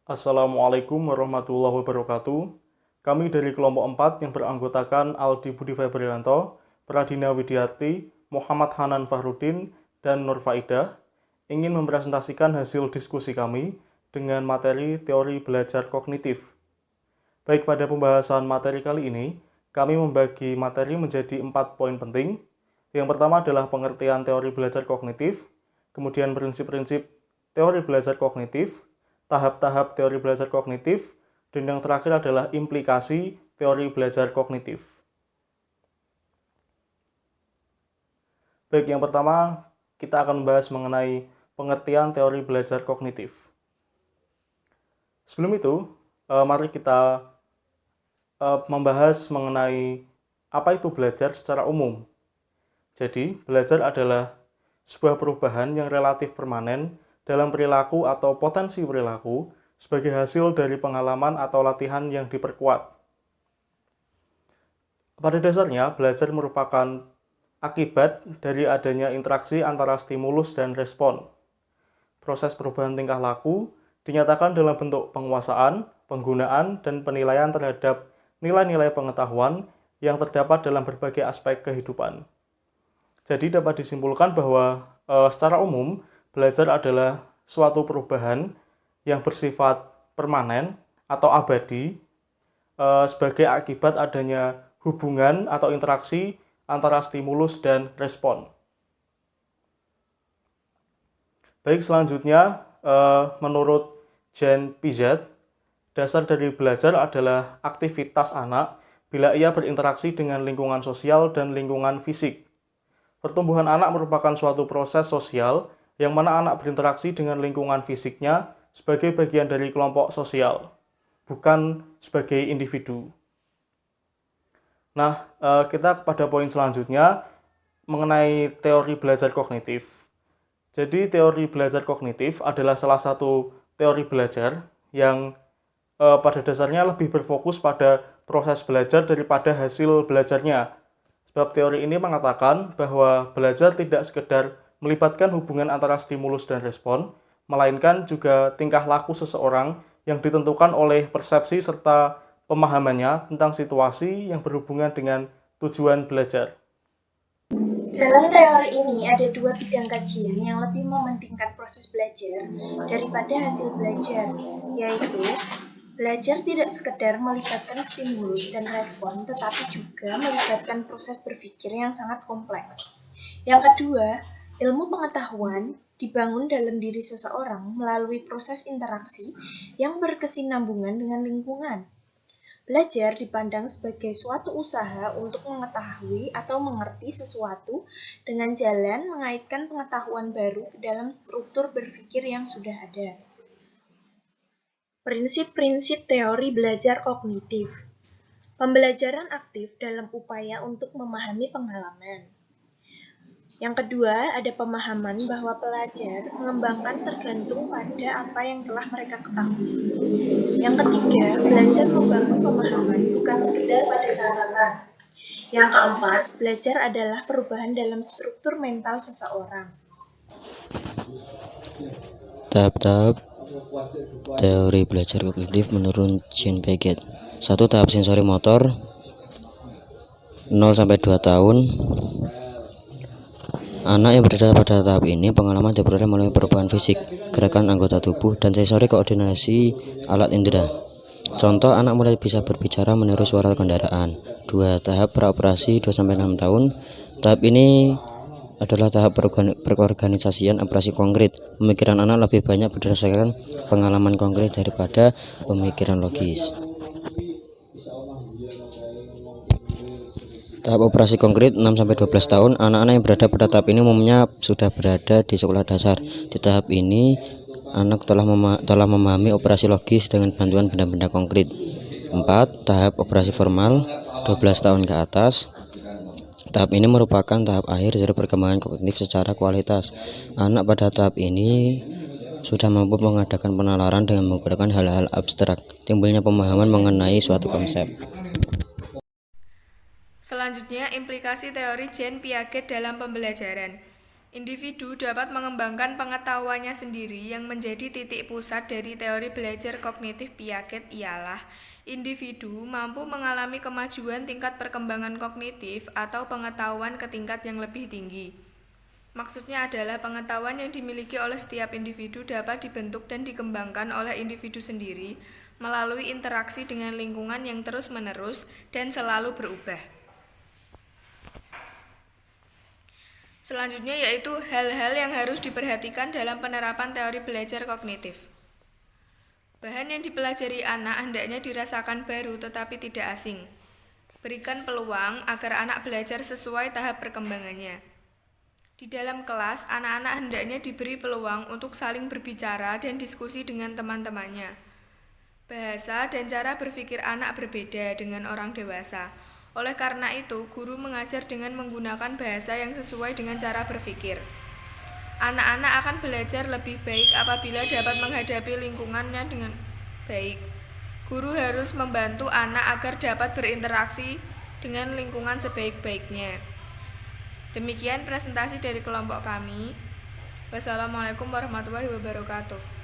Assalamualaikum warahmatullahi wabarakatuh. Kami dari kelompok 4 yang beranggotakan Aldi Budi Febrianto, Pradina Widiarti, Muhammad Hanan Fahrudin, dan Nur Faidah ingin mempresentasikan hasil diskusi kami dengan materi teori belajar kognitif. Baik, pada pembahasan materi kali ini, kami membagi materi menjadi 4 poin penting. Yang pertama adalah pengertian teori belajar kognitif, kemudian prinsip-prinsip teori belajar kognitif, tahap-tahap teori belajar kognitif, dan yang terakhir adalah implikasi teori belajar kognitif. Baik, yang pertama kita akan membahas mengenai pengertian teori belajar kognitif. Sebelum itu, mari kita membahas mengenai apa itu belajar secara umum. Jadi, belajar adalah sebuah perubahan yang relatif permanen dalam perilaku atau potensi perilaku sebagai hasil dari pengalaman atau latihan yang diperkuat. Pada dasarnya, belajar merupakan akibat dari adanya interaksi antara stimulus dan respon. Proses perubahan tingkah laku dinyatakan dalam bentuk penguasaan, penggunaan, dan penilaian terhadap nilai-nilai pengetahuan yang terdapat dalam berbagai aspek kehidupan. Jadi dapat disimpulkan bahwa secara umum belajar adalah suatu perubahan yang bersifat permanen atau abadi sebagai akibat adanya hubungan atau interaksi antara stimulus dan respon. Baik, selanjutnya menurut Jean Piaget, dasar dari belajar adalah aktivitas anak bila ia berinteraksi dengan lingkungan sosial dan lingkungan fisik. Pertumbuhan anak merupakan suatu proses sosial yang mana anak berinteraksi dengan lingkungan fisiknya sebagai bagian dari kelompok sosial, bukan sebagai individu. Nah, kita pada poin selanjutnya mengenai teori belajar kognitif. Jadi, teori belajar kognitif adalah salah satu teori belajar yang pada dasarnya lebih berfokus pada proses belajar daripada hasil belajarnya. Sebab teori ini mengatakan bahwa belajar tidak sekedar melibatkan hubungan antara stimulus dan respon, melainkan juga tingkah laku seseorang yang ditentukan oleh persepsi serta pemahamannya tentang situasi yang berhubungan dengan tujuan belajar. Dalam teori ini ada dua bidang kajian yang lebih mementingkan proses belajar daripada hasil belajar, yaitu belajar tidak sekedar melibatkan stimulus dan respon, tetapi juga melibatkan proses berpikir yang sangat kompleks. Yang kedua, ilmu pengetahuan dibangun dalam diri seseorang melalui proses interaksi yang berkesinambungan dengan lingkungan. Belajar dipandang sebagai suatu usaha untuk mengetahui atau mengerti sesuatu dengan jalan mengaitkan pengetahuan baru ke dalam struktur berpikir yang sudah ada. Prinsip-prinsip teori belajar kognitif. Pembelajaran aktif dalam upaya untuk memahami pengalaman. Yang kedua, ada pemahaman bahwa pelajar mengembangkan tergantung pada apa yang telah mereka ketahui. Yang ketiga, belajar membangun pemahaman bukan sekedar pada catatan. Yang keempat, belajar adalah perubahan dalam struktur mental seseorang. Tahap-tahap teori belajar kognitif menurut Jean Piaget. 1. Tahap sensori motor 0-2 tahun. Anak yang berada pada tahap ini pengalaman diperoleh melalui perubahan fisik, gerakan anggota tubuh, dan sensori koordinasi alat indera. Contoh, anak mulai bisa berbicara meniru suara kendaraan. 2. Tahap praoperasi 2-6 tahun. Tahap ini adalah tahap perorganisasian operasi konkret. Pemikiran anak lebih banyak berdasarkan pengalaman konkret daripada pemikiran logis. Tahap operasi konkret 6-12 tahun. Anak-anak yang berada pada tahap ini umumnya sudah berada di sekolah dasar. Di tahap ini anak telah memahami operasi logis dengan bantuan benda-benda konkret. 4. Tahap operasi formal 12 tahun ke atas. Tahap ini merupakan tahap akhir dari perkembangan kognitif secara kualitas. Anak pada tahap ini sudah mampu mengadakan penalaran dengan menggunakan hal-hal abstrak, timbulnya pemahaman mengenai suatu konsep. Selanjutnya, implikasi teori Jean Piaget dalam pembelajaran. Individu dapat mengembangkan pengetahuannya sendiri. Yang menjadi titik pusat dari teori belajar kognitif Piaget ialah individu mampu mengalami kemajuan tingkat perkembangan kognitif atau pengetahuan ke tingkat yang lebih tinggi. Maksudnya adalah pengetahuan yang dimiliki oleh setiap individu dapat dibentuk dan dikembangkan oleh individu sendiri melalui interaksi dengan lingkungan yang terus-menerus dan selalu berubah. Selanjutnya yaitu hal-hal yang harus diperhatikan dalam penerapan teori belajar kognitif. Bahan yang dipelajari anak hendaknya dirasakan baru tetapi tidak asing. Berikan peluang agar anak belajar sesuai tahap perkembangannya. Di dalam kelas, anak-anak hendaknya diberi peluang untuk saling berbicara dan diskusi dengan teman-temannya. Bahasa dan cara berpikir anak berbeda dengan orang dewasa. Oleh karena itu, guru mengajar dengan menggunakan bahasa yang sesuai dengan cara berpikir. Anak-anak akan belajar lebih baik apabila dapat menghadapi lingkungannya dengan baik. Guru harus membantu anak agar dapat berinteraksi dengan lingkungan sebaik-baiknya. Demikian presentasi dari kelompok kami. Wassalamualaikum warahmatullahi wabarakatuh.